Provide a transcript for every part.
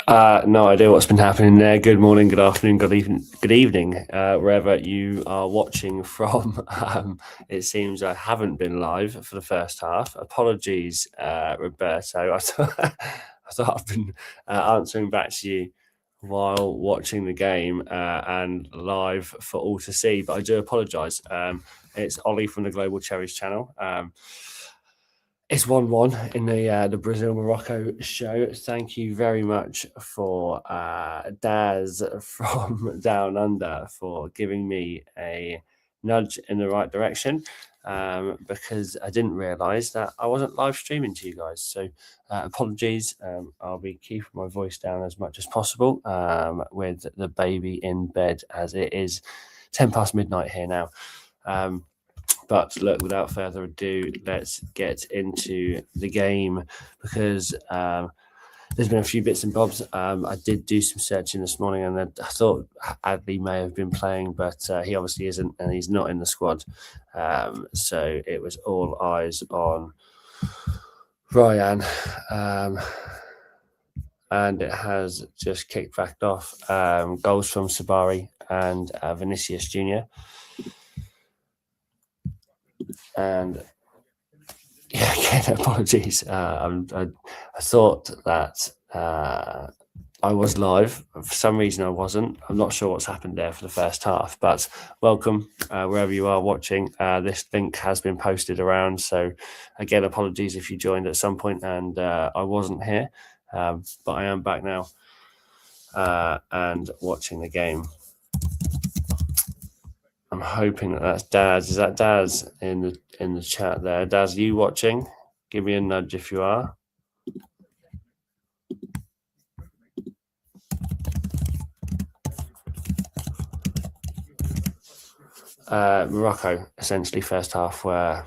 No idea what's been happening there. Good morning, good afternoon, good evening, wherever you are watching from. It seems I haven't been live for the first half. Apologies, Roberto. I thought I've been answering back to you while watching the game and live for all to see, but I do apologise. It's Ollie from the Global Cherries channel. It's 1-1 in the Brazil-Morocco show. Thank you very much for Daz from Down Under for giving me a nudge in the right direction because I didn't realise that I wasn't live streaming to you guys. So apologies. I'll be keeping my voice down as much as possible with the baby in bed as it is 10 past midnight here now. But look, without further ado, let's get into the game because there's been a few bits and bobs. I did do some searching this morning and I thought Adli may have been playing, but he obviously isn't and he's not in the squad. So it was all eyes on Rayan. And it has just kicked back off. Goals from Sabari and Vinicius Jr. And yeah, again, apologies. I thought that I was live. For some reason, I wasn't. I'm not sure what's happened there for the first half, but welcome wherever you are watching. This link has been posted around. So again, apologies if you joined at some point and I wasn't here, but I am back now and watching the game. I'm hoping that that's Daz. Is that Daz in the chat there? Daz, are you watching? Give me a nudge if you are. Morocco, essentially, first half were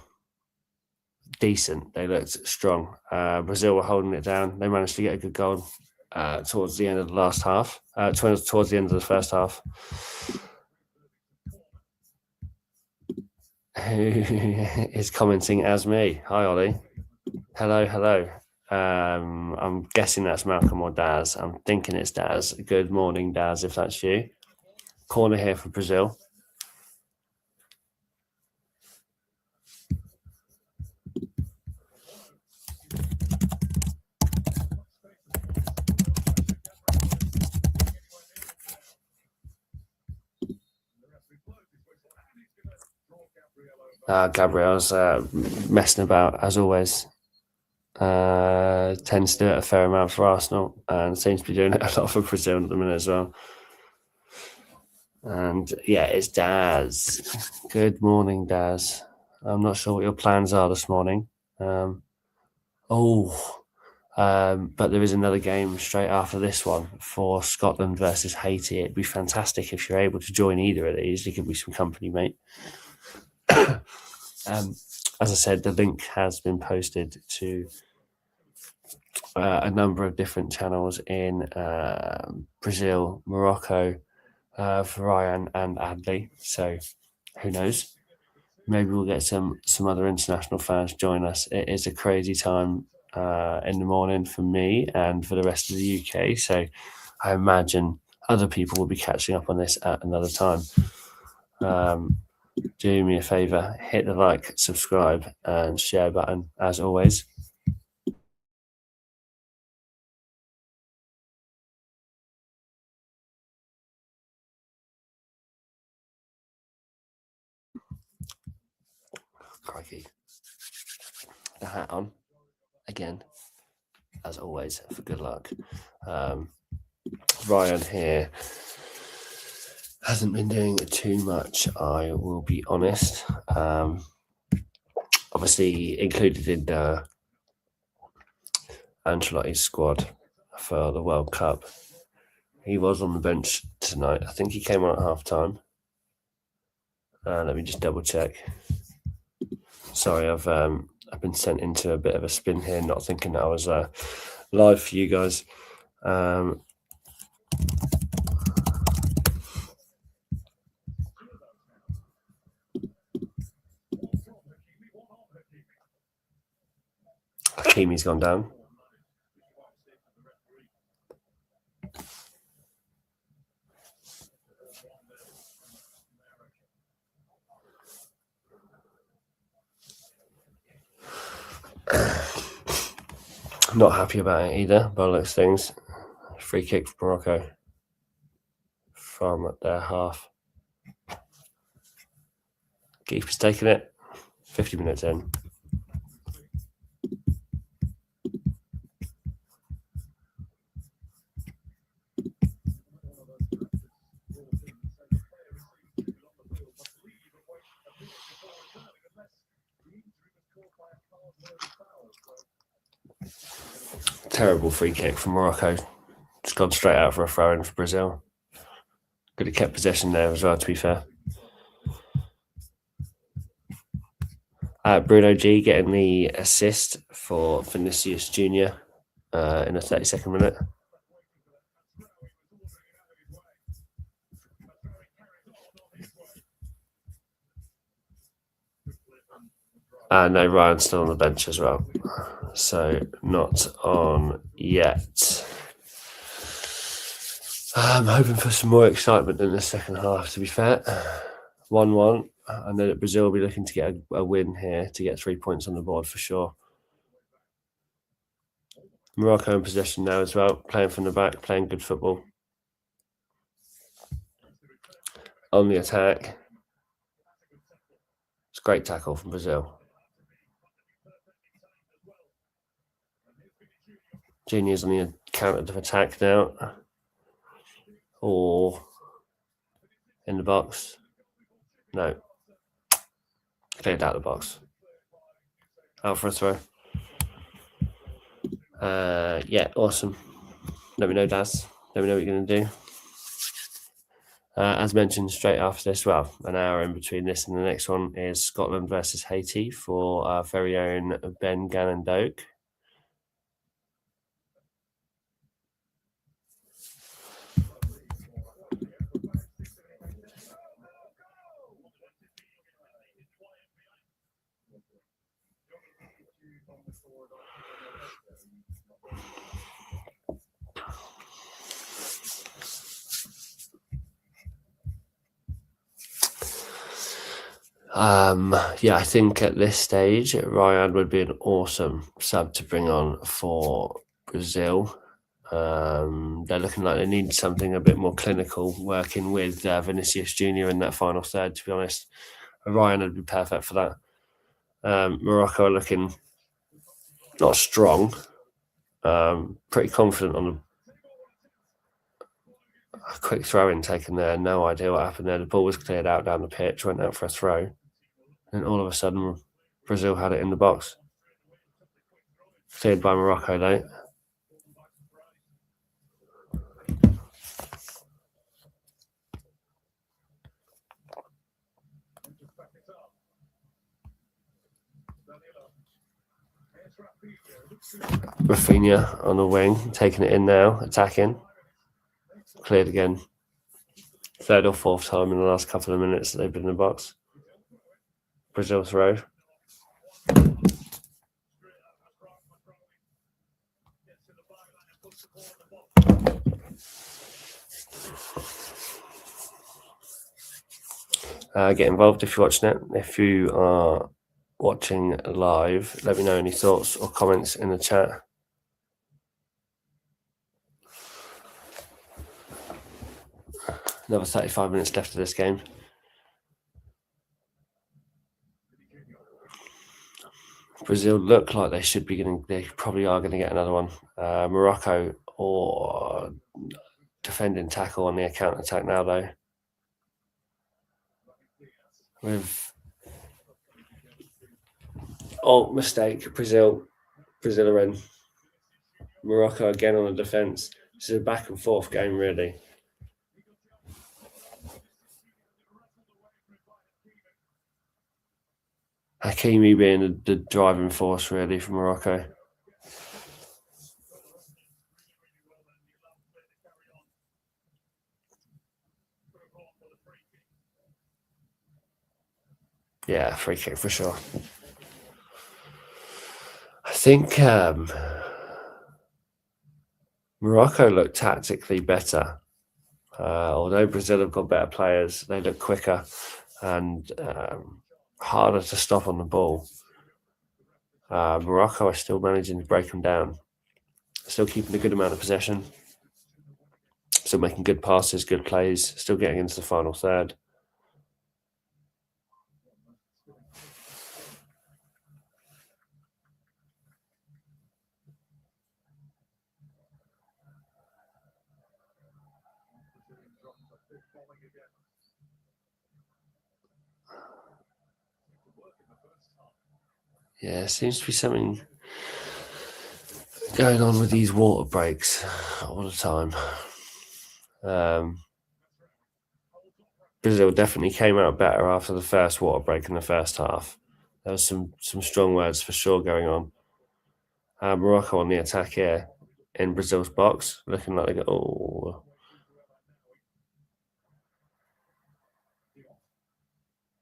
decent. They looked strong. Brazil were holding it down. They managed to get a good goal towards the end of the last half, towards the end of the first half. Who is commenting as me? Hi, Ollie. Hello. I'm guessing that's Malcolm or Daz. I'm thinking it's Daz. Good morning, Daz, if that's you. Corner here for Brazil. Gabriel's messing about, as always. Tends to do it a fair amount for Arsenal and seems to be doing it a lot for Brazil at the minute as well. And yeah, it's Daz. Good morning, Daz. I'm not sure what your plans are this morning. But there is another game straight after this one for Scotland versus Haiti. It'd be fantastic if you're able to join either of these. It could be some company, mate. As I said, the link has been posted to a number of different channels in Brazil, Morocco, for Rayan and Adli. So who knows? Maybe we'll get some other international fans join us. It is a crazy time in the morning for me and for the rest of the UK. So I imagine other people will be catching up on this at another time. Do me a favor, hit the like, subscribe, and share button as always. Crikey. The hat on again, as always, for good luck. Rayan here hasn't been doing too much, I will be honest. Obviously included in Ancelotti's squad for the World Cup. He was on the bench tonight. I think he came on at half-time. Let me just double check. Sorry, I've been sent into a bit of a spin here, not thinking that I was live for you guys. Hakimi's gone down. Not happy about it either, by the looks of things. Free kick for Morocco from their half. Keeper's taking it. 50 minutes in. Terrible free kick from Morocco. It's gone straight out for a throw-in for Brazil. Could have kept possession there as well, to be fair. Bruno G getting the assist for Vinicius Jr. In the 32nd minute. No, Ryan's still on the bench as well. So not on yet. I'm hoping for some more excitement in the second half, to be fair. 1-1. I know that Brazil will be looking to get a win here to get 3 points on the board for sure. Morocco in possession now as well, playing from the back, playing good football. On the attack. It's a great tackle from Brazil. Junior's on the counter attack now. Or in the box. No. Cleared out the box. Out for a throw. Yeah, awesome. Let me know, Daz. Let me know what you're going to do. As mentioned, straight after this, well, an hour in between this and the next one is Scotland versus Haiti for our very own Ben Gannon-Doak. Yeah, I think at this stage, Rayan would be an awesome sub to bring on for Brazil. They're looking like they need something a bit more clinical, working with Vinicius Jr. in that final third, to be honest. Rayan would be perfect for that. Morocco are looking not strong, pretty confident on a quick throw-in taken there. No idea what happened there. The ball was cleared out down the pitch, went out for a throw. And all of a sudden, Brazil had it in the box. Cleared by Morocco, though. Rafinha on the wing, taking it in now, attacking. Cleared again. Third or fourth time in the last couple of minutes that they've been in the box. Brazil throw. Get involved if you're watching it. If you are watching live, let me know any thoughts or comments in the chat. Another 35 minutes left of this game. Brazil look like they should be getting, they probably are going to get another one. Morocco or defending tackle on the counter attack now, though. With mistake, Brazil are in. Morocco again on the defence. This is a back and forth game, really. Hakimi being the driving force, really, for Morocco. Yeah, free kick for sure. I think Morocco look tactically better. Although Brazil have got better players, they look quicker and harder to stop on the ball. Morocco are still managing to break them down. still keeping a good amount of possession, still making good passes, good plays, still getting into the final third. Yeah, seems to be something going on with these water breaks all the time. Brazil definitely came out better after the first water break in the first half. There was some strong words for sure going on. Morocco on the attack here in Brazil's box, looking like they go,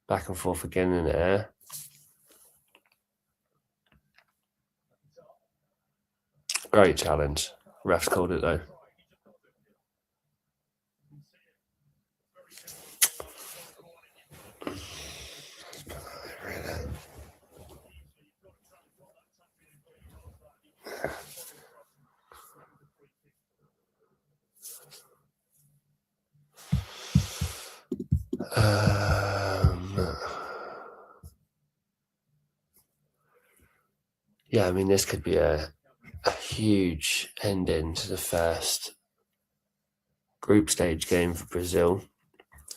back and forth again in the air. Great challenge. Refs called it though. Yeah, I mean, this could be a huge ending to the first group stage game for Brazil,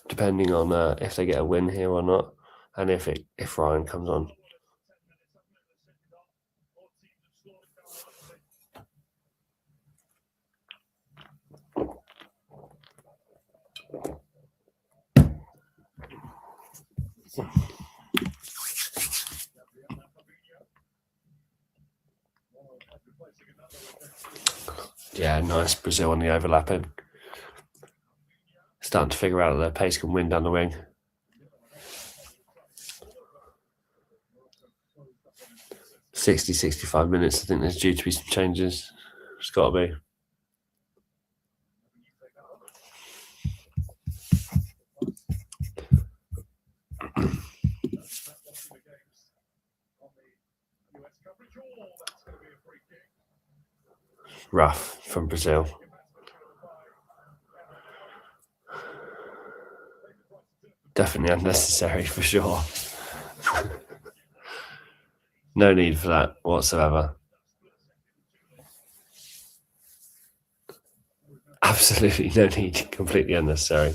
depending on if they get a win here or not, and if Ryan comes on. Yeah, nice Brazil on the overlapping. Starting to figure out that their pace can win down the wing. 65 minutes. I think there's due to be some changes. It's got to be. Rough from Brazil. Definitely unnecessary for sure. No need for that whatsoever. Absolutely no need. Completely unnecessary.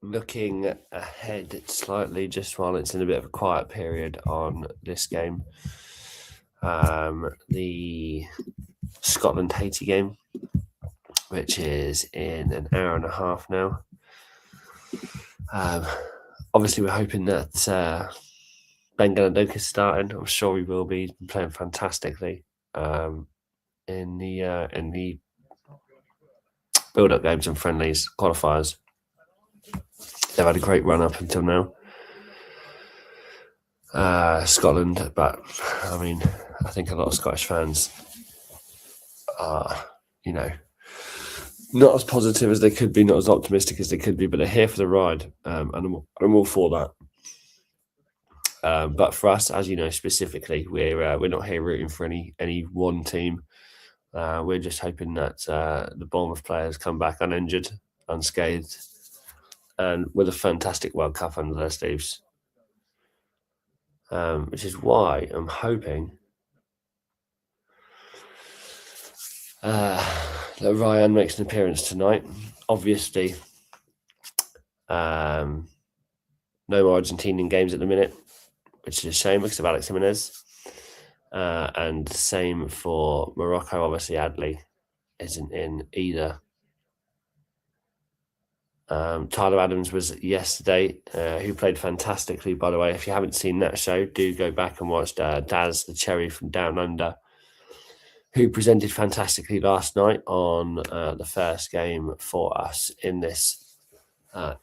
Looking ahead slightly, just while it's in a bit of a quiet period on this game, the Scotland-Haiti game, which is in an hour and a half now. Obviously, we're hoping that Ben Ganadoka's starting. I'm sure he will be playing fantastically in the build-up games and friendlies qualifiers. They've had a great run up until now. Scotland, but I mean, I think a lot of Scottish fans are, not as positive as they could be, not as optimistic as they could be, but they're here for the ride, and I'm all for that. But for us, as you know, specifically, we're not here rooting for any one team. We're just hoping that the Bournemouth players come back uninjured, unscathed, and with a fantastic World Cup under their sleeves. Which is why I'm hoping that Rayan makes an appearance tonight. Obviously, no more Argentinian games at the minute, which is a shame because of Alex Jimenez. And same for Morocco. Obviously, Adli isn't in either. Tyler Adams was yesterday, who played fantastically, by the way. If you haven't seen that show, do go back and watch Daz, the Cherry from Down Under, who presented fantastically last night on the first game for us in this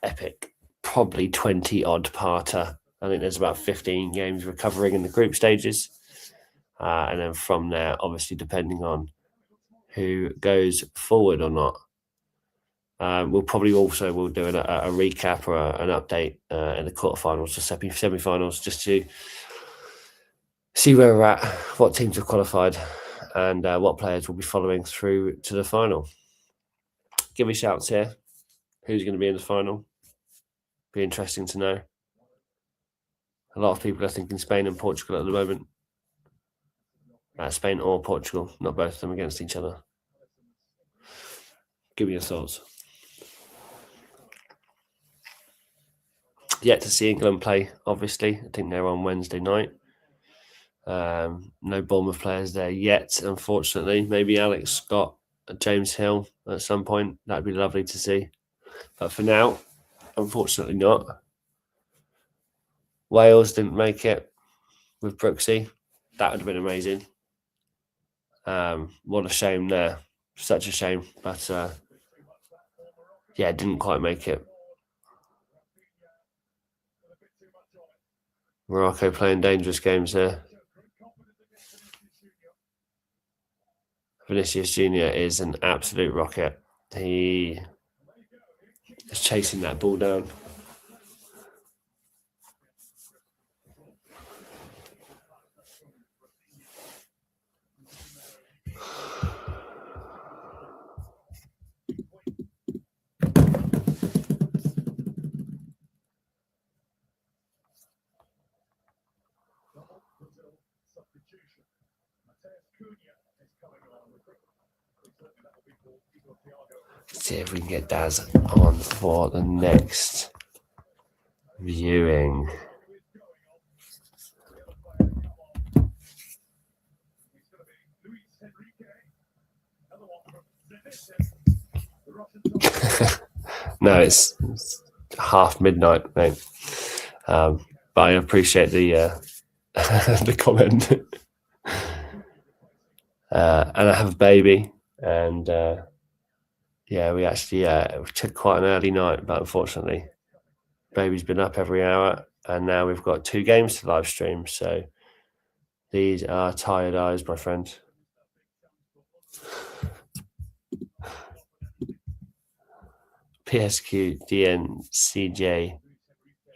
epic, probably 20-odd parter. I think there's about 15 games recovering in the group stages. And then from there, obviously, depending on who goes forward or not. We'll probably also will do a recap or an update in the quarterfinals or semi-finals just to see where we're at, what teams have qualified, and what players will be following through to the final. Give me shouts here. Who's going to be in the final? Be interesting to know. A lot of people are thinking Spain and Portugal at the moment. Spain or Portugal, not both of them against each other. Give me your thoughts. Yet to see England play, obviously. I think they're on Wednesday night. No Bournemouth players there yet, unfortunately. Maybe Alex Scott, James Hill at some point. That'd be lovely to see. But for now, unfortunately not. Wales didn't make it with Brooksy. That would have been amazing. What a shame there. Such a shame. But yeah, didn't quite make it. Morocco playing dangerous games there. Vinicius Jr. is an absolute rocket. He is chasing that ball down. See if we can get Daz on for the next viewing. No, it's half midnight, mate. But I appreciate the the comment. And I have a baby, and yeah, we actually took quite an early night, but unfortunately, baby's been up every hour, and now we've got 2 games to live stream. So these are tired eyes, my friend. PSQ, DN, CJ,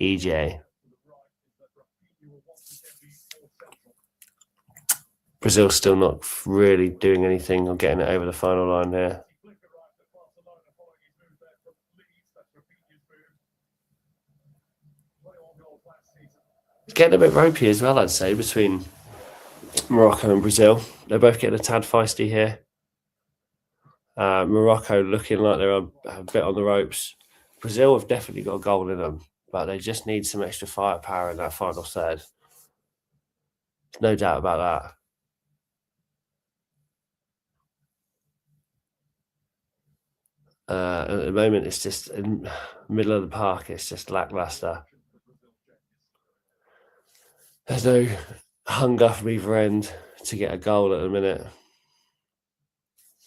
EJ. Brazil still not really doing anything or getting it over the final line here. It's getting a bit ropey as well, I'd say, between Morocco and Brazil. They're both getting a tad feisty here. Morocco looking like they're a bit on the ropes. Brazil have definitely got a goal in them, but they just need some extra firepower in that final third. No doubt about that. At the moment, it's just in the middle of the park. It's just lackluster. There's no hunger from either end to get a goal at the minute.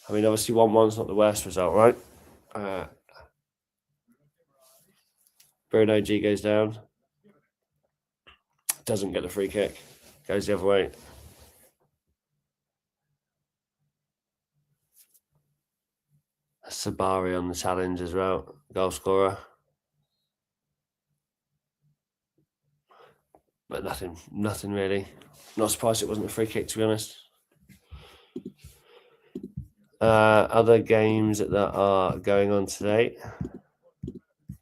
I mean, obviously 1-1's not the worst result, right? Bruno G goes down. Doesn't get the free kick. Goes the other way. Sabari on the challenge as well. Goal scorer. But nothing really. Not surprised it wasn't a free kick, to be honest. Other games that are going on today.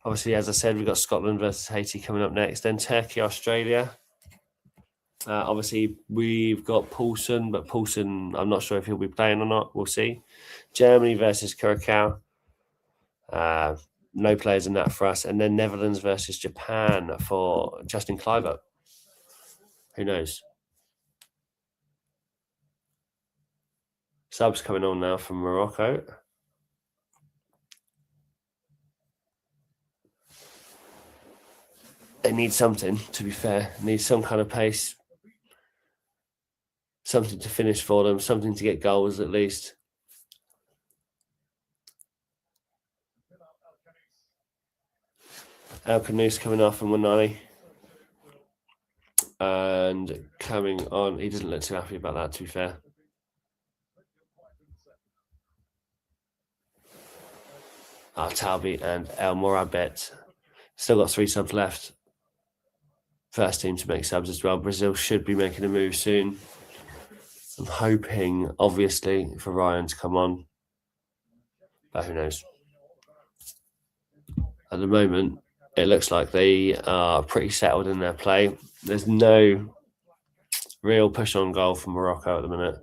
Obviously, as I said, we've got Scotland versus Haiti coming up next. Then Turkey, Australia. Obviously, we've got Poulsen, but Poulsen, I'm not sure if he'll be playing or not. We'll see. Germany versus Curacao. No players in that for us. And then Netherlands versus Japan for Justin Kluivert. Who knows? Subs coming on now from Morocco. They need something, to be fair. Need some kind of pace. Something to finish for them. Something to get goals at least. El Canoes coming off from Wanani. And coming on, he doesn't look too happy about that, to be fair. Talbi and El Morabet. Still got 3 subs left. First team to make subs as well. Brazil should be making a move soon. I'm hoping, obviously, for Ryan to come on. But who knows? At the moment, it looks like they are pretty settled in their play. There's no real push on goal from Morocco at the minute.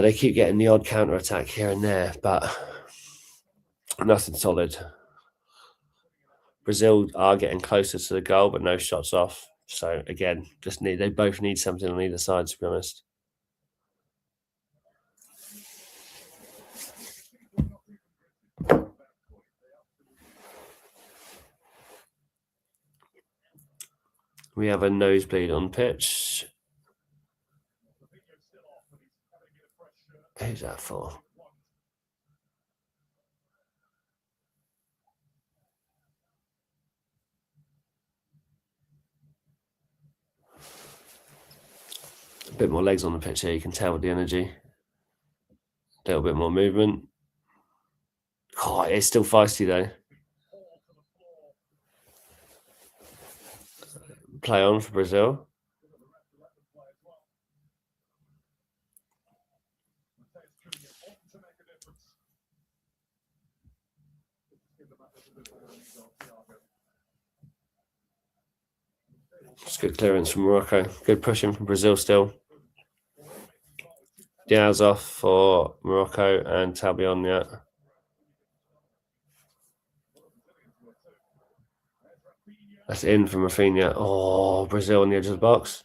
They keep getting the odd counter attack here and there, but nothing solid. Brazil are getting closer to the goal, but no shots off. So again, they both need something on either side, to be honest. We have a nosebleed on pitch. Who's that for? A bit more legs on the pitch here, you can tell with the energy. A little bit more movement. Oh, it's still feisty though. Play on for Brazil. It's good clearance from Morocco. Good pushing from Brazil still. Diaz off for Morocco and Talbi on, yeah. That's in from Rafinha. Oh, Brazil on the edge of the box.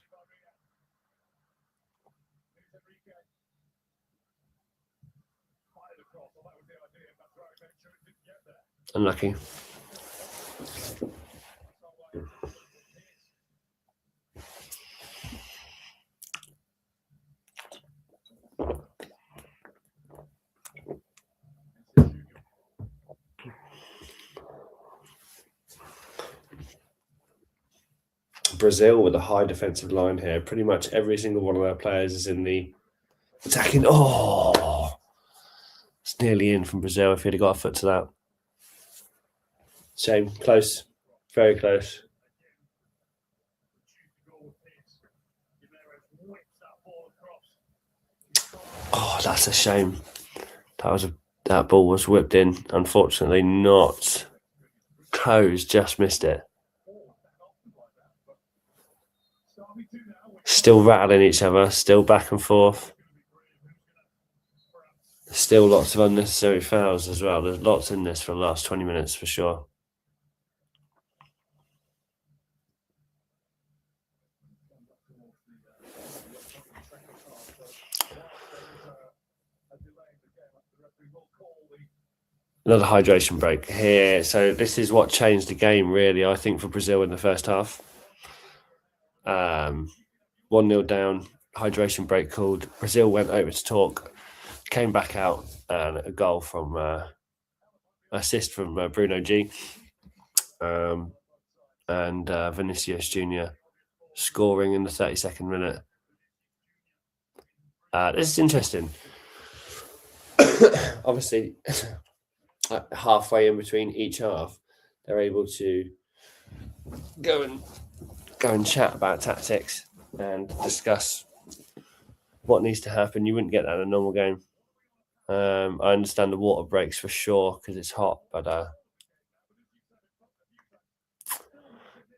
Unlucky. Brazil with a high defensive line here. Pretty much every single one of their players is in the attacking. Oh, it's nearly in from Brazil if he'd have got a foot to that. Shame. Close. Very close. Oh, that's a shame. That ball was whipped in. Unfortunately, not close. Just missed it. Still rattling each other. Still back and forth. Still lots of unnecessary fouls as well. There's lots in this for the last 20 minutes for sure. Another hydration break here. So this is what changed the game, really, I think, for Brazil in the first half. 1-0 down, hydration break called. Brazil went over to talk, came back out, and a goal from assist from Bruno G. And Vinicius Jr. scoring in the 32nd minute. This is interesting. Obviously, halfway in between each half, they're able to go and chat about tactics and discuss what needs to happen. You wouldn't get that in a normal game. I understand the water breaks for sure because it's hot, but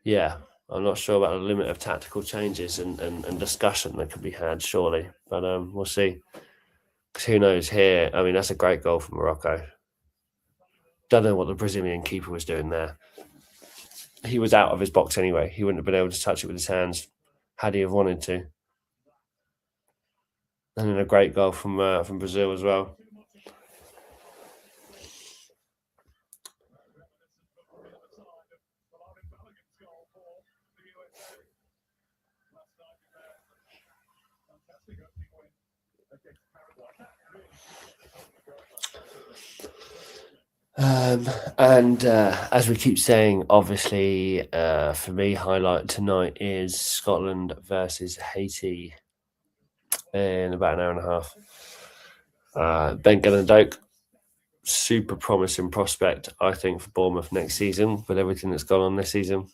yeah, I'm not sure about the limit of tactical changes and discussion that could be had, surely. But we'll see. 'Cause who knows here? I mean, that's a great goal from Morocco. Don't know what the Brazilian keeper was doing there. He was out of his box anyway. He wouldn't have been able to touch it with his hands had he have wanted to. And then a great goal from Brazil as well. And as we keep saying, obviously, for me, highlight tonight is Scotland versus Haiti in about an hour and a half. Ben Gunn and Doak super promising prospect, I think, for Bournemouth next season with everything that's gone on this season.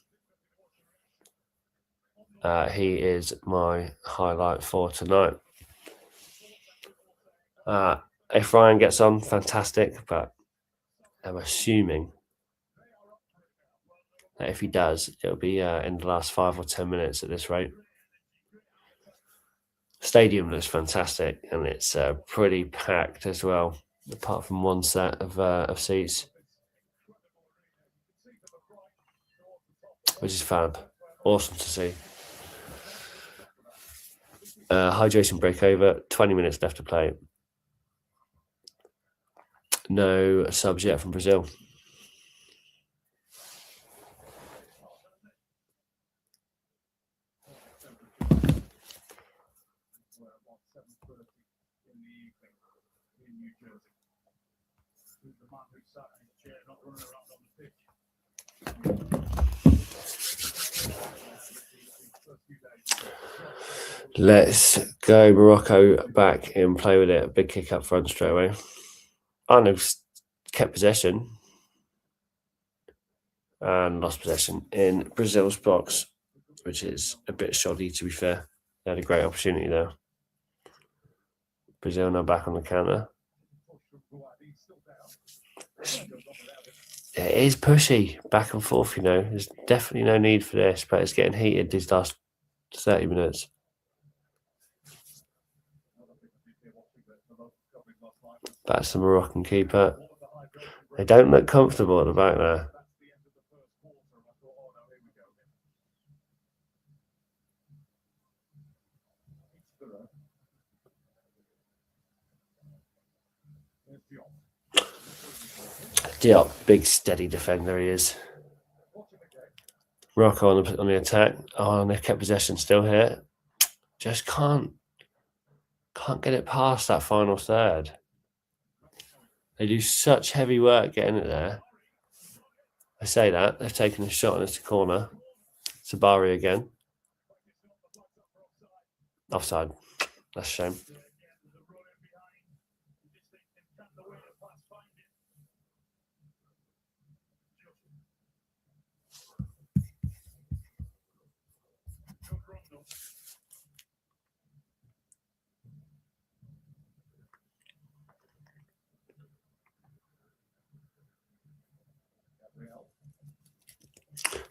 He is my highlight for tonight. If Ryan gets on, fantastic, but I'm assuming that if he does, it'll be in the last 5 or 10 minutes at this rate. Stadium looks fantastic, and it's pretty packed as well, apart from one set of seats, which is fab. Awesome to see. Hydration break over, 20 minutes left to play. No subs yet from Brazil. Let's go Morocco back and play with it. Big kick up front straight away. Arnold kept possession and lost possession in Brazil's box, which is a bit shoddy, to be fair. They had a great opportunity there. Brazil now back on the counter. It is pushy, back and forth, you know. There's definitely no need for this, but it's getting heated these last 30 minutes. That's the Moroccan keeper. They don't look comfortable at the back there. Diop, big steady defender he is. Morocco on the attack. Oh, and they've kept possession still here. Just can't get it past that final third. They do such heavy work getting it there. I say that. They've taken a shot and it's a corner. Sabari again. Offside. That's a shame.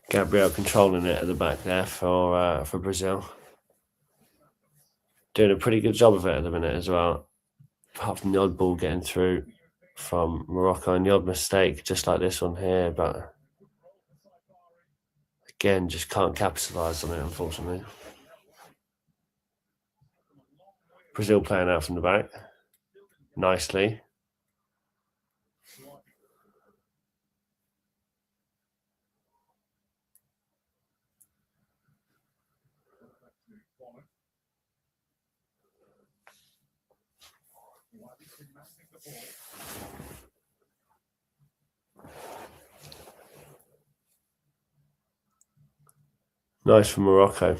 Gabriel controlling it at the back there for Brazil. Doing a pretty good job of it at the minute as well. Apart from the odd ball getting through from Morocco and the odd mistake, just like this one here, but again, just can't capitalise on it, unfortunately. Brazil playing out from the back nicely. Nice for Morocco.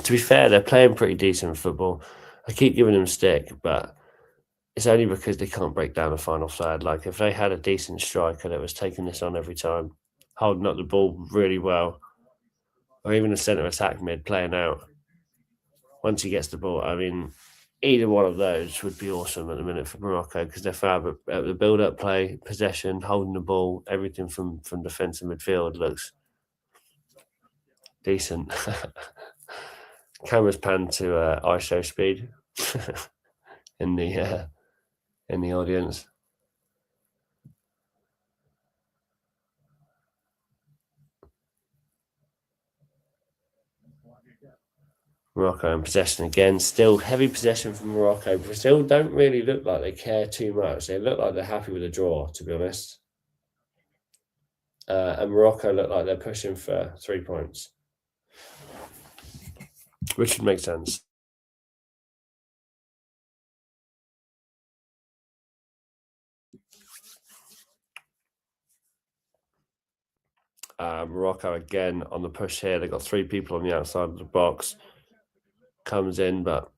To be fair, they're playing pretty decent football. I keep giving them stick, but it's only because they can't break down a final third. Like, if they had a decent striker that was taking this on every time, holding up the ball really well, or even a centre attack mid playing out, once he gets the ball, I mean, either one of those would be awesome at the minute for Morocco because they're fab at the build-up play, possession, holding the ball, everything from defence and midfield looks decent. Camera's panned to ISO speed in the audience. Morocco in possession again. Still heavy possession from Morocco. Brazil don't really look like they care too much. They look like they're happy with a draw, to be honest. And Morocco look like they're pushing for 3 points, which would make sense. Morocco again on the push here. They've got 3 people on the outside of the box. Comes in, but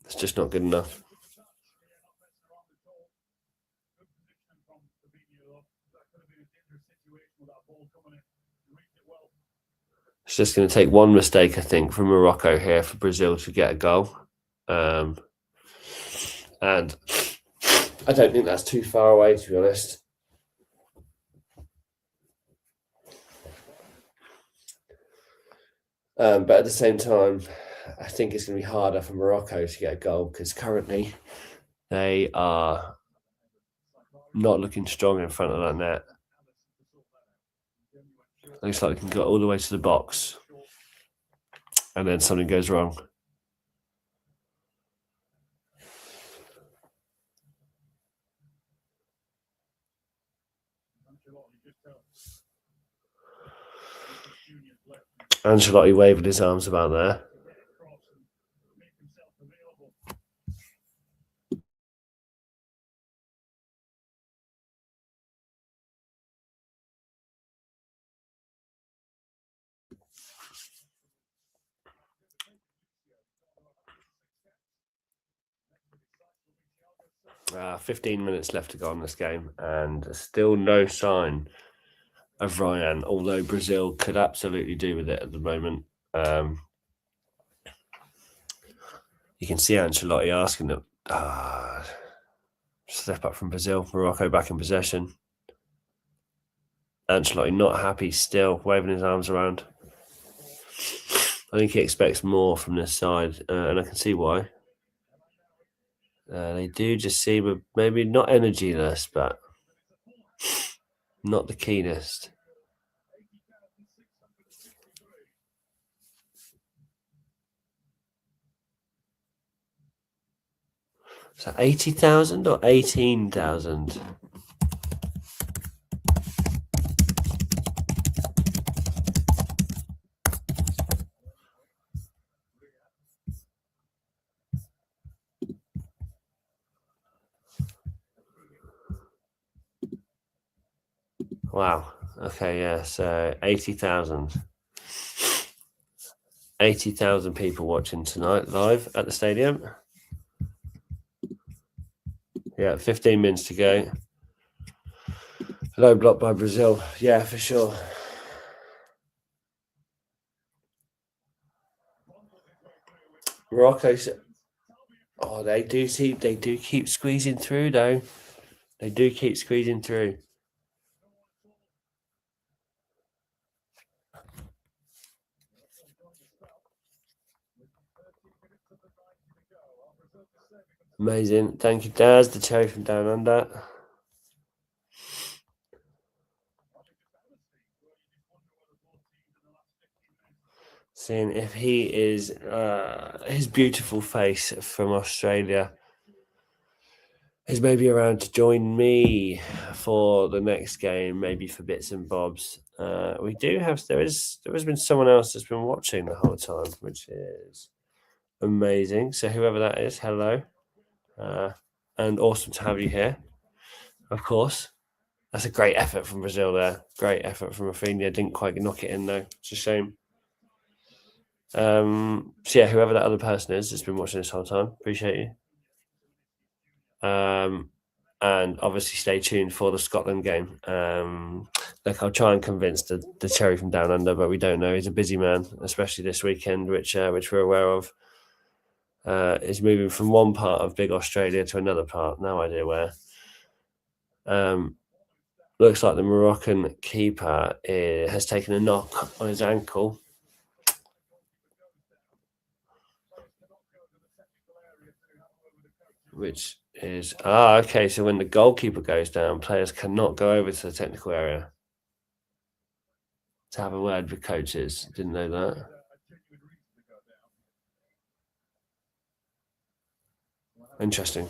it's just not good enough. It's just going to take one mistake, I think, from Morocco here for Brazil to get a goal. And I don't think that's too far away, to be honest. But at the same time, I think it's going to be harder for Morocco to get a goal because currently they are not looking strong in front of that net. Looks like they can go all the way to the box and then something goes wrong. Ancelotti waving his arms about there. Uh, 15 minutes left to go on this game, and still no sign of Rayan, although Brazil could absolutely do with it at the moment. You can see Ancelotti asking them, step up from Brazil. Morocco back in possession. Ancelotti not happy still, waving his arms around. I think he expects more from this side, and I can see why. They do just seem maybe not energyless, but not the keenest. So 80,000 or 18,000? Wow. Okay, yeah. So 80,000. 80,000 people watching tonight live at the stadium. Yeah, 15 minutes to go. Low block by Brazil. Yeah, for sure. Morocco. Oh, they do keep squeezing through though. They do keep squeezing through. Amazing. Thank you, Daz, the cherry from down under. Seeing if he is his beautiful face from Australia is maybe around to join me for the next game, maybe for bits and bobs. We do have there has been someone else that's been watching the whole time, which is amazing. So whoever that is, hello, and awesome to have you here. Of course, that's a great effort from Brazil there. Great effort from Rafinha. Didn't quite knock it in though. It's a shame. So yeah, whoever that other person is that's been watching this whole time, appreciate you. And obviously stay tuned for the Scotland game. Look, I'll try and convince the cherry from down under, but we don't know. He's a busy man, especially this weekend, which we're aware of. Is moving from one part of big Australia to another part. No idea where. Looks like the Moroccan keeper has taken a knock on his ankle. Which is okay. So when the goalkeeper goes down, players cannot go over to the technical area to have a word with coaches. Didn't know that. Interesting.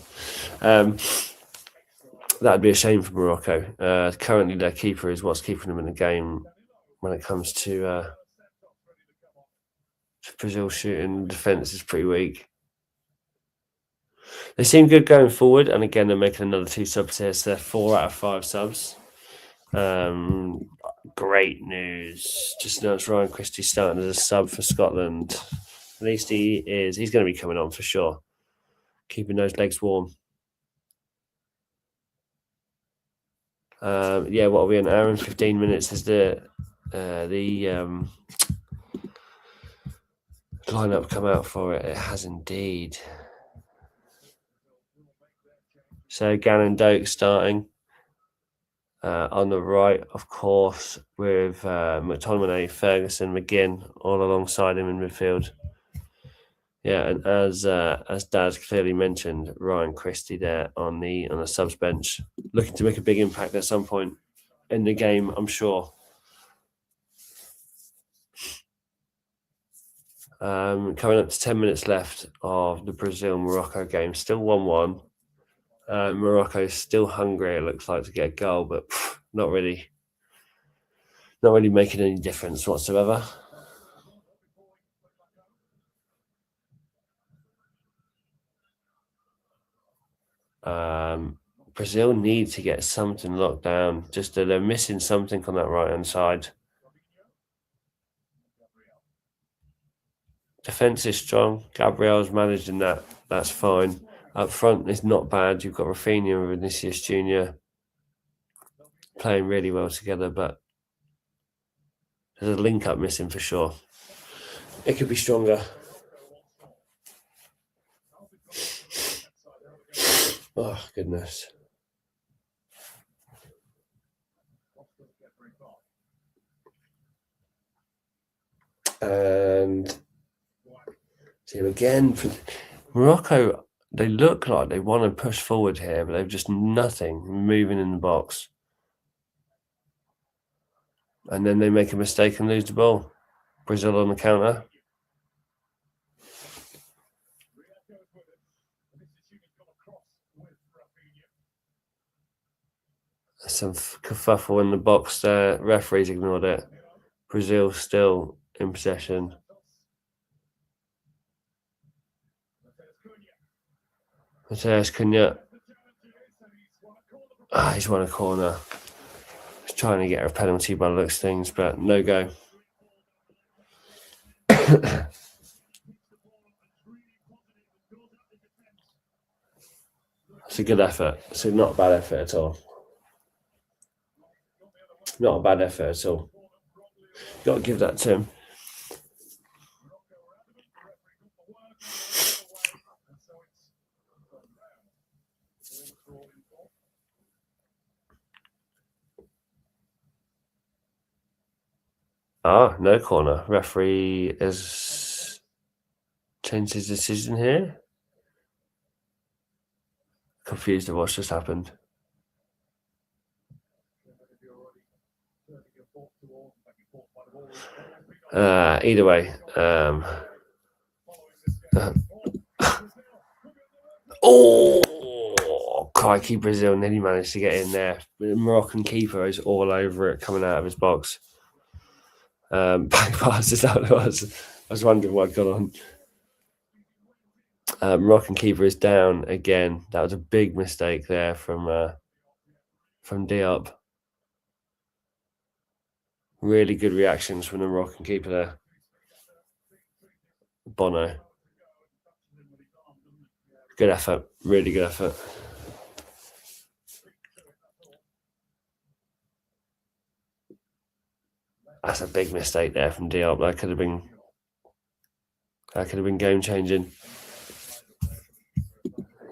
That'd be a shame for Morocco. Currently, their keeper is what's keeping them in the game when it comes to Brazil shooting. Defense is pretty weak. They seem good going forward, and again, they're making another 2 subs here, so they're 4 out of 5 subs. Great news. Just announced Ryan Christie starting as a sub for Scotland. At least he's going to be coming on for sure. Keeping those legs warm. Yeah, what are we, an hour and 15 minutes is the lineup come out for it? It has indeed. So Gannon Doak starting on the right, of course, with McTominay, Ferguson, McGinn all alongside him in midfield. Yeah, and as Daz clearly mentioned, Ryan Christie there on the subs bench, looking to make a big impact at some point in the game, I'm sure. Coming up to 10 minutes left of the Brazil-Morocco game, still 1-1. Morocco is still hungry, it looks like, to get a goal, but not really making any difference whatsoever. Brazil need to get something locked down. Just they're missing something on that right-hand side. Defense is strong. Gabriel's managing that. That's fine. Up front is not bad. You've got Rafinha and Vinicius Jr. playing really well together, but there's a link-up missing for sure. It could be stronger. Oh, goodness. And see again, Morocco, they look like they want to push forward here, but they've just nothing moving in the box. And then they make a mistake and lose the ball. Brazil on the counter. Some kerfuffle in the box there. Referees ignored it. Brazil still in possession. Mateus Cunha. He's won a corner. He's trying to get a penalty by the looks of things, but no go. It's a good effort. It's not a bad effort at all. Not a bad effort at all. Got to give that to him. No corner. Referee has changed his decision here. Confused at what's just happened. Either way. Crikey, Brazil nearly managed to get in there. The Moroccan keeper is all over it coming out of his box. Back pass is how it was. I was wondering what got on. Moroccan keeper is down again. That was a big mistake there from Diop. Really good reactions from the Moroccan keeper there. Bono. Good effort. Really good effort. That's a big mistake there from Diop. That could have been game changing.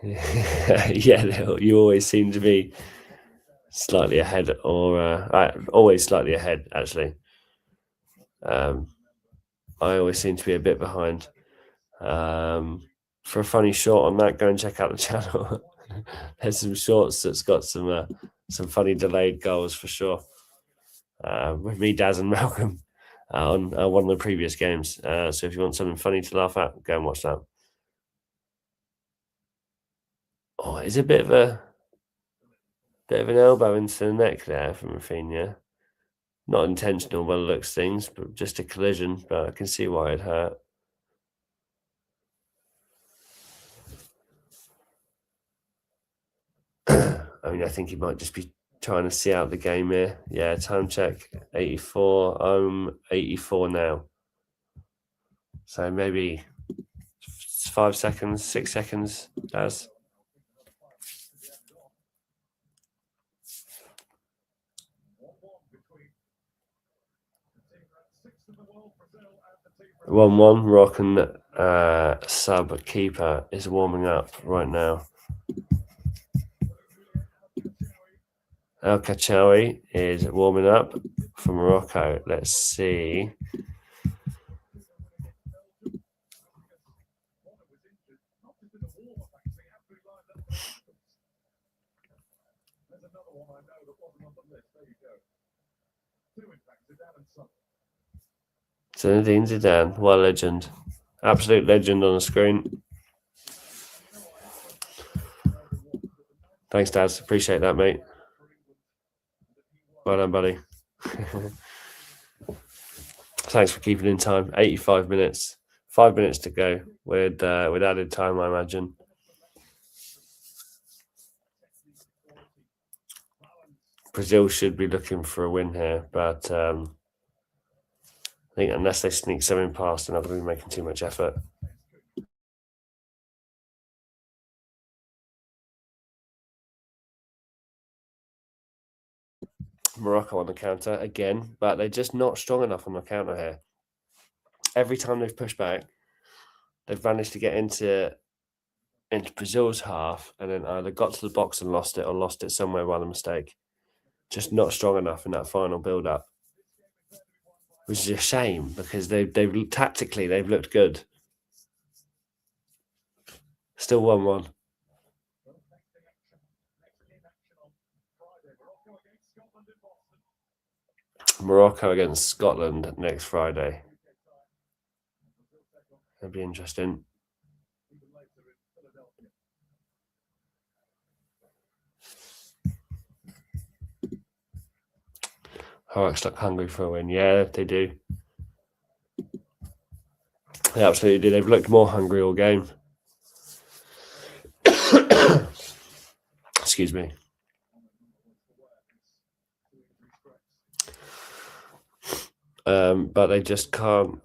Yeah, you always seem to be slightly ahead, or always slightly ahead. Actually, I always seem to be a bit behind. For a funny short on that, go and check out the channel. There's some shorts that's got some funny delayed goals for sure. With me, Daz, and Malcolm on one of the previous games. So if you want something funny to laugh at, go and watch that. Oh, it's a bit of an elbow into the neck there from Rafinha. Not intentional by the looks of things, but just a collision. But I can see why it hurt. I mean, I think he might just be trying to see out the game here. Yeah, time check 84. I'm 84 now. So maybe 5 seconds, 6 seconds, Daz. 1-1. Moroccan sub keeper is warming up right now. El Kachawi is warming up for Morocco. Let's see. Zinedine Zidane, what a legend. Absolute legend on the screen. Thanks, Daz. Appreciate that, mate. Well done, buddy. Thanks for keeping in time. 85 minutes. 5 minutes to go with added time, I imagine. Brazil should be looking for a win here, but I think unless they sneak something past, they're not going to be making too much effort. Morocco on the counter again, but they're just not strong enough on the counter here. Every time they've pushed back, they've managed to get into Brazil's half and then either got to the box and lost it or lost it somewhere by the mistake. Just not strong enough in that final build-up, which is a shame because they've tactically they've looked good. Still 1-1. Morocco against Scotland next Friday. That'd be interesting. Horrocks look hungry for a win. Yeah, they do. They absolutely do. They've looked more hungry all game. Excuse me. But they just can't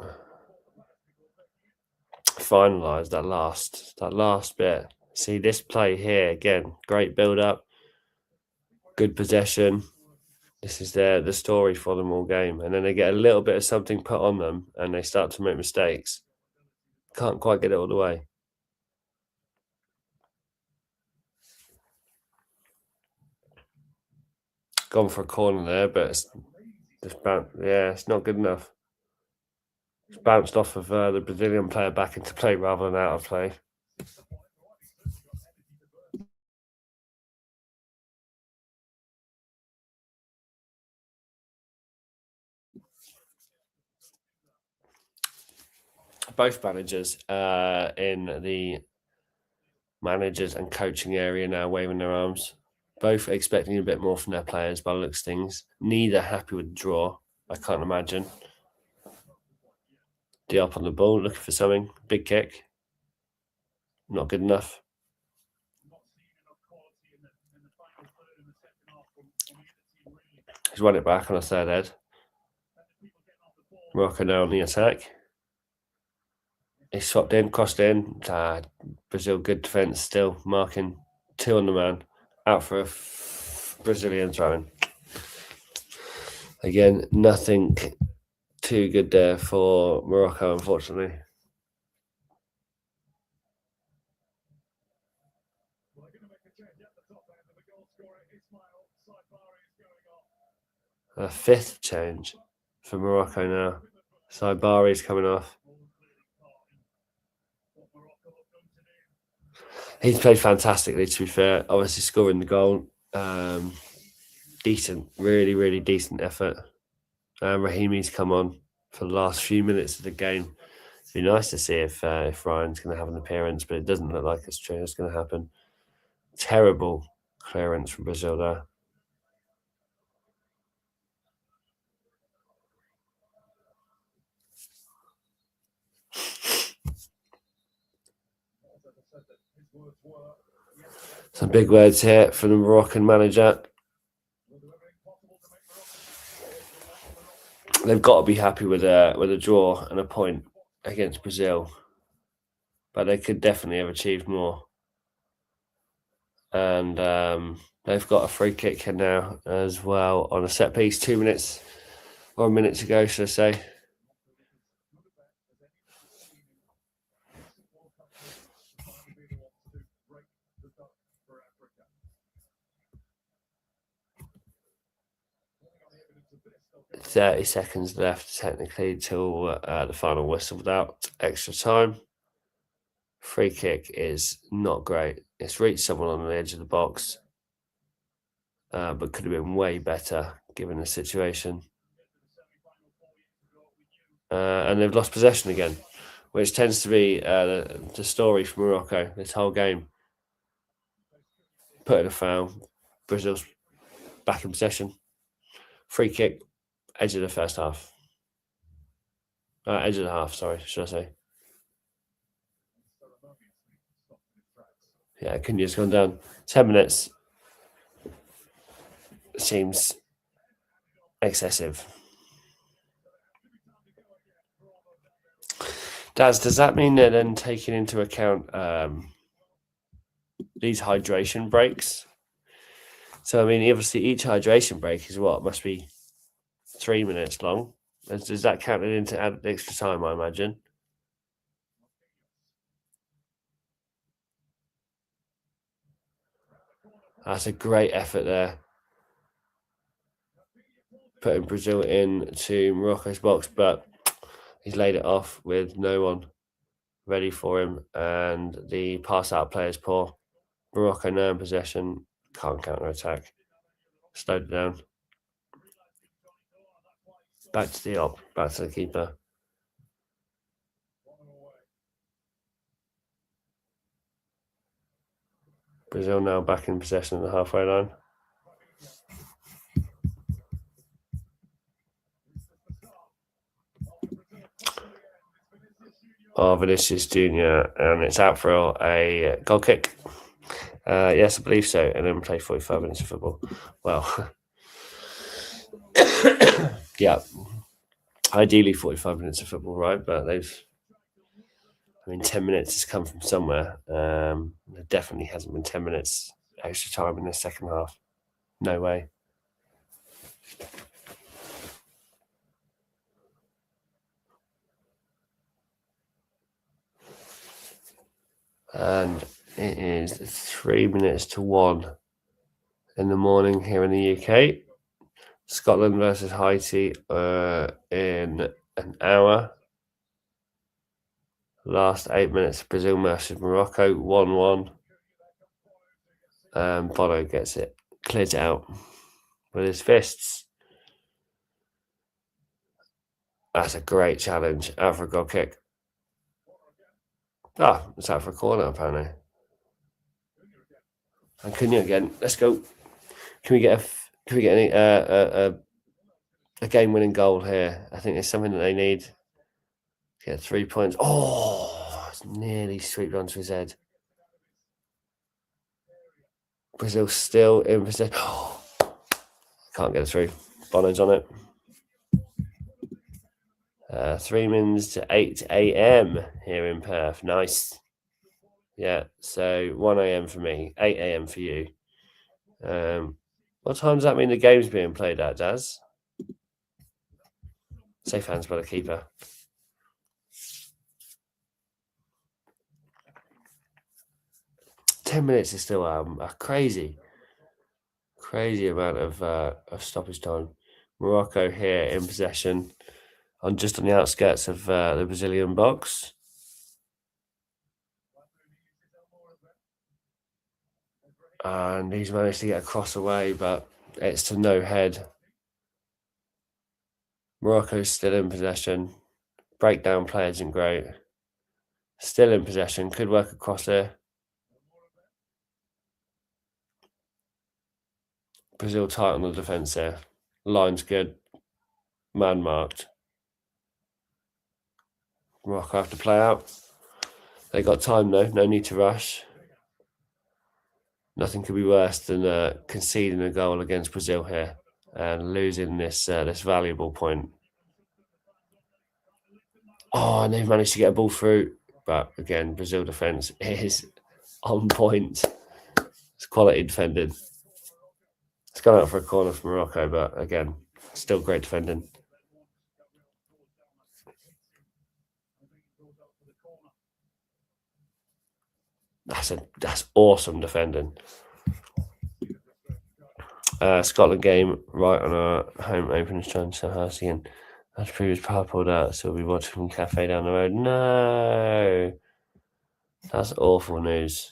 finalise that last bit. See this play here again. Great build up, good possession. This is the story for them all game, and then they get a little bit of something put on them, and they start to make mistakes. Can't quite get it all the way. Gone for a corner there, but it's not good enough. It's bounced off of the Brazilian player back into play rather than out of play. Both managers in the managers and coaching area now waving their arms. Both expecting a bit more from their players by the looks of things. Neither happy with the draw, I can't imagine. Diop on the ball, looking for something. Big kick. Not good enough. He's won it back on a third head. Morocco now on the attack. He's swapped in, crossed in. Brazil, good defence still. Marking 2 on the man. Out for a Brazilian throw-in. Again, nothing too good there for Morocco, unfortunately. A 5th change for Morocco now. Saibari's coming off. He's played fantastically, to be fair. Obviously scoring the goal. Decent, really, really decent effort. Rahimi's come on for the last few minutes of the game. It'd be nice to see if Ryan's going to have an appearance, but it doesn't look like it's going to happen. Terrible clearance from Brazil there. Some big words here from the Moroccan manager. They've got to be happy with a draw and a point against Brazil, but they could definitely have achieved more. And they've got a free kick here now as well on a set piece. 2 minutes or a minute to go, should I say? 30 seconds left, technically, till the final whistle without extra time. Free kick is not great. It's reached someone on the edge of the box, but could have been way better given the situation. And they've lost possession again, which tends to be the story for Morocco this whole game. Put in a foul, Brazil's back in possession. Free kick, edge of the first half. Edge of the half, sorry, should I say. Yeah, Cunha's gone down. 10 minutes seems excessive. Does that mean they're then taking into account these hydration breaks? So, I mean, obviously each hydration break is what? Must be 3 minutes long. Does that count into extra time, I imagine? That's a great effort there. Putting Brazil into Morocco's box, but he's laid it off with no one ready for him, and the pass out play is poor. Morocco now in possession, can't counter attack. Slowed it down. Back to the op, back to the keeper. Brazil now back in possession at the halfway line. Vinicius Jr. and it's out for a goal kick. Yes, I believe so. And then play 45 minutes of football. Well, yeah, ideally 45 minutes of football, right? But 10 minutes has come from somewhere. There definitely hasn't been 10 minutes extra time in the second half. No way. And it is 3 minutes to 1 in the morning here in the UK. Scotland versus Haiti in an hour. Last 8 minutes, Brazil versus Morocco, 1-1. Bono gets it, clears it out with his fists. That's a great challenge. Out for a goal kick. It's out for a corner, apparently. And Cunha again. Let's go. Can we get a game-winning goal here? I think it's something that they need. Get 3 points. Oh, it's nearly swept onto his head. Brazil still in possession. Can't get it through. Bono's on it. 3 minutes to 8 a.m. here in Perth. Nice. Yeah, so 1 a.m. for me, 8 a.m. for you. What time does that mean the game's being played at, Daz? Safe hands by the keeper. Ten minutes is still a crazy amount of stoppage time. Morocco here in possession, just on the outskirts of the Brazilian box. And he's managed to get a cross away, but it's to no head. Morocco's still in possession. Breakdown play isn't great. Still in possession. Could work across here. Brazil tight on the defence here. Line's good. Man marked. Morocco have to play out. They got time though. No need to rush. Nothing could be worse than conceding a goal against Brazil here and losing this valuable point. And they've managed to get a ball through. But again, Brazil defence is on point. It's quality defending. It's gone out for a corner for Morocco, but again, still great defending. That's awesome defending. Scotland game right on our home openers trying to house again. As previous power pulled out, so we'll be watching from cafe down the road. No, that's awful news.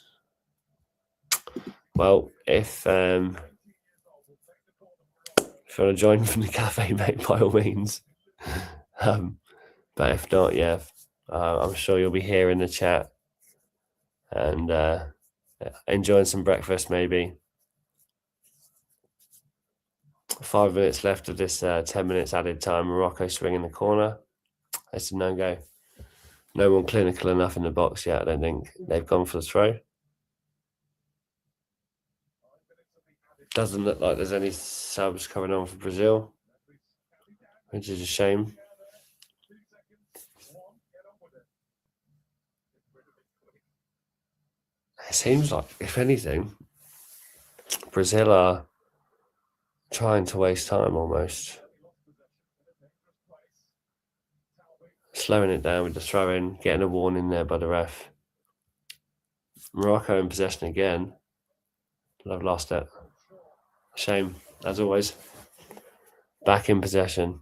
Well, if you want to join from the cafe, mate, by all means. But if not, yeah, I'm sure you'll be here in the chat and enjoying some breakfast, maybe. 5 minutes left of this 10 minutes added time. Morocco swing in the corner. It's a no-go. No one clinical enough in the box yet, I don't think. They've gone for the throw. Doesn't look like there's any subs coming on for Brazil, which is a shame. It seems like, if anything, Brazil are trying to waste time almost. Slowing it down with the throw-in, getting a warning there by the ref. Morocco in possession again. But I've lost it. Shame, as always. Back in possession.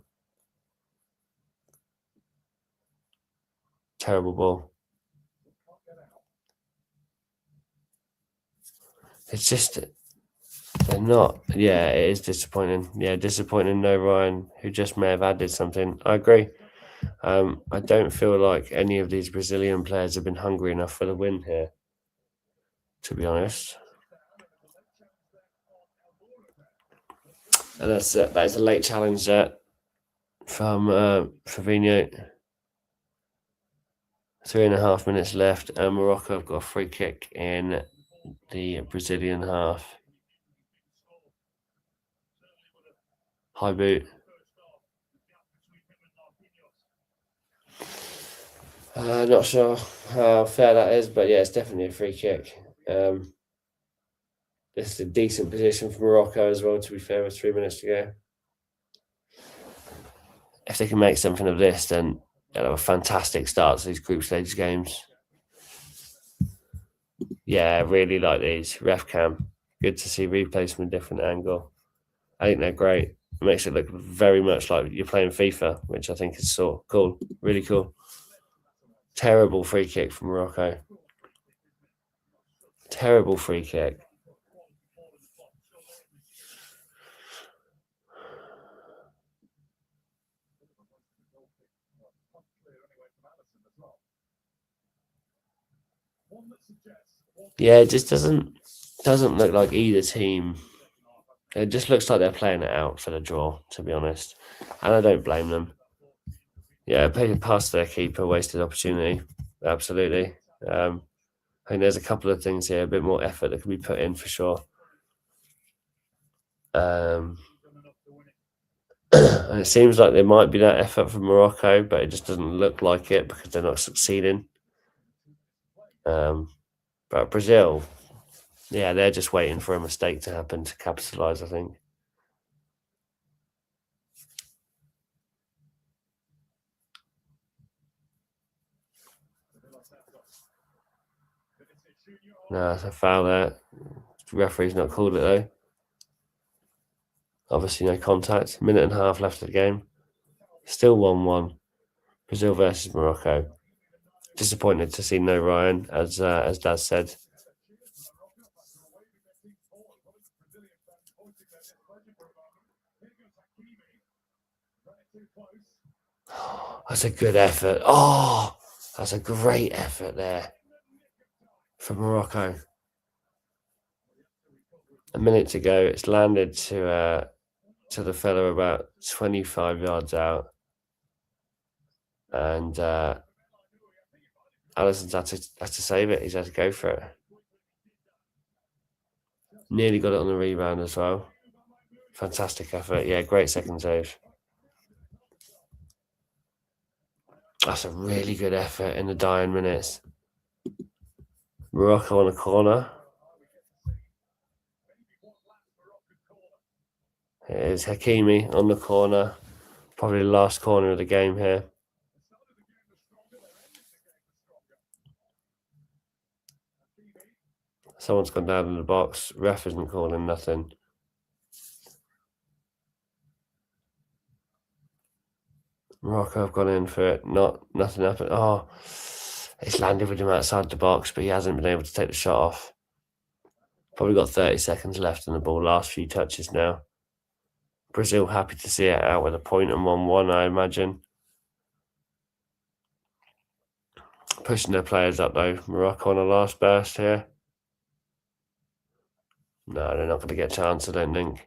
Terrible ball. It's just, they're not. Yeah, it is disappointing. Yeah, disappointing. No Ryan, who just may have added something. I agree. I don't feel like any of these Brazilian players have been hungry enough for the win here, to be honest. And that is a late challenge there from Fabinho. 3.5 minutes left, and Morocco have got a free kick in the Brazilian half. High boot. Not sure how fair that is, but yeah, it's definitely a free kick. This is a decent position for Morocco as well, to be fair, with 3 minutes to go. If they can make something of this, then they'll have a fantastic start to these group stage games. Yeah, really like these. Ref cam. Good to see replays from a different angle. I think they're great. It makes it look very much like you're playing FIFA, which I think is so cool. Really cool. Terrible free kick from Morocco. Terrible free kick. Yeah, it just doesn't look like either team. It just looks like they're playing it out for the draw, to be honest. And I don't blame them. Yeah, playing past their keeper, wasted opportunity. Absolutely. I think there's a couple of things here, a bit more effort that can be put in for sure. And it seems like there might be that effort from Morocco, but it just doesn't look like it because they're not succeeding. But Brazil, yeah, they're just waiting for a mistake to happen to capitalise, I think. No, it's a foul there. The referee's not called it though. Obviously, no contact. Minute and a half left of the game. Still 1-1. Brazil versus Morocco. Disappointed to see no Ryan, as Daz said. That's a good effort. Oh, that's a great effort there for Morocco. A minute to go. It's landed to the fella about 25 yards out. And Alisson's had to save it. He's had to go for it. Nearly got it on the rebound as well. Fantastic effort. Yeah, great second save. That's a really good effort in the dying minutes. Morocco on a corner. It is Hakimi on the corner. Probably the last corner of the game here. Someone's gone down in the box. Ref isn't calling nothing. Morocco have gone in for it. Nothing happened. Oh, it's landed with him outside the box, but he hasn't been able to take the shot off. Probably got 30 seconds left on the ball. Last few touches now. Brazil happy to see it out with a point and 1-1, I imagine. Pushing their players up though. Morocco on a last burst here. No, they're not going to get a chance, I don't think.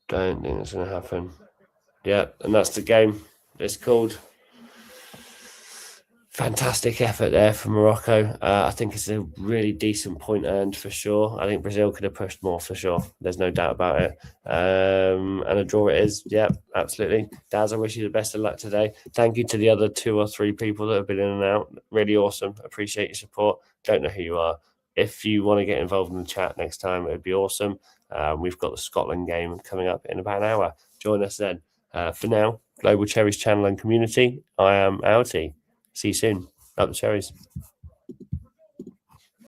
Don't think it's going to happen. Yeah, and that's the game. It's called. Fantastic effort there from Morocco. I think it's a really decent point earned for sure. I think Brazil could have pushed more for sure. There's no doubt about it. And a draw it is. Yeah, absolutely. Daz, I wish you the best of luck today. Thank you to the other 2 or 3 people that have been in and out. Really awesome. Appreciate your support. Don't know who you are. If you want to get involved in the chat next time, it would be awesome. We've got the Scotland game coming up in about an hour. Join us then. For now, Global Cherries channel and community, I am outie. See you soon. Up the cherries.